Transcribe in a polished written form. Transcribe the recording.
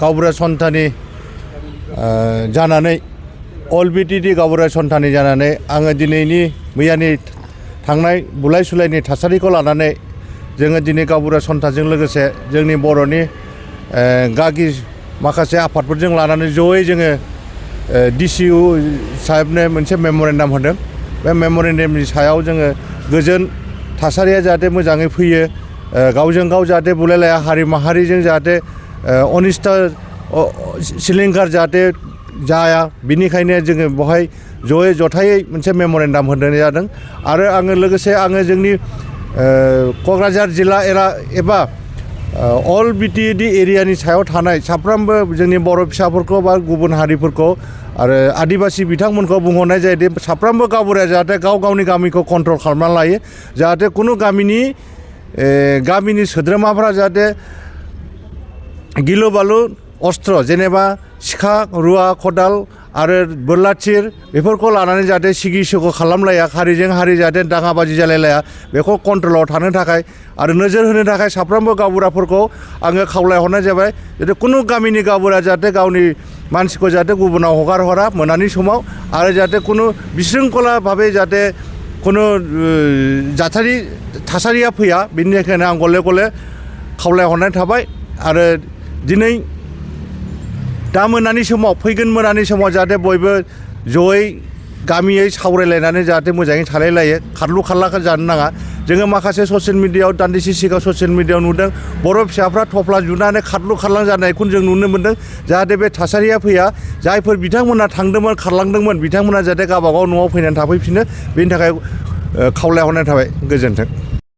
गावबुरा सन्थानि जानानै अल बिटिडि गावबुरा सन्थानि जानानै आङो दिनैनि मैयानि थांनाय बुलाय सुलायनि थासारिखौ लानानै जोङो दिनै गावबुरा सन्थाजों लोगोसे जोंनि बर'नि गागि माखासे आफादफोरजों लानानै जयै जोङो DCU साहेबनो मोनसे मेम'रेन्डाम होदों। बे मेम'रेन्डामनि सायाव जोङो गोजोन थासारिया जाहाथे मोजाङै फैयो, गावजों गाव जाहाथे बुलायलाया, हारि माहारिजों जाहाथे अनिष्ट सिलिंखार जाहाथे जाया, बिनिखायनो जोङो बेवहाय जयै जथायै मोनसे मेम'रेन्डाम होनाय जादों। आरो आङो लोगोसे जोंनि क'क्राझार जिल्ला एबा अल बिटिएडि एरियानि सायाव थानाय साफ्रोमबो जोंनि बर' फिसाफोरखौ बा गुबुन हारिफोरखौ आरो आदिबासि बिथांमोनखौ बुंहरनाय जायोदि साफ्रोमबो गावबुराया जाहाथे गावनि गामिखौ कन्ट्रल खालामनानै लायो, जाहाथे खुनु गामिनि सोद्रोमाफ्रा जाहाथे गिलु बालु अस्त्र जेनेबा सिखा, रुवा, खदाल आरो बोरला थिर बेफोरखौ लानानै जाहाथे सिगि सिग' खालामलाया, हारिजों हारि जाहाथे दाङाबाजि जालायलाया, बेखौ कन्ट्रलाव थानो थाखाय आरो नोजोर होनो थाखाय साफ्रोमबो गावबुराफोरखौ आङो खावलायहरनाय जाबाय। जाहाथे खुनु गामिनि गावबुरा जाहाथे गावनि मानसिखौ जाहाथे गुबुनाव हगार हरा मोनानि समाव, आरो जाहाथे खुनु बिशृंखला भाबै जाहाथे खुनु जाथायनि थासारिया फैया, बिनि थाखायनो आं गले गले खावलायहरनाय थाबाय। आरो दिनै दा मोनानि समाव, फैगोन मोनानि समाव जाहाथे बयबो जयै गामियै सावरायलायनानै जाहाथे मोजाङै थालायलायो, खारलु खारलाखौ जानो नाङा। जोङो माखासे ससियेल मिडियायाव दान्दिसे सिगां ससियेल मिडियायाव नुदों, बर' फिसाफ्रा थफ्ला जुनानै खारलु खारलां जानायखौ जों नुनो मोन्दों। जाहाथे बे थासारिया फैया, जायफोर बिथांमोना थांदोंमोन खारलांदोंमोन बिथांमोना जाहाथे गावबागाव न'आव फैनानै थाफैफिनो, बेनि थाखाय खावलायहरनाय थाबाय। गोजोन्थों।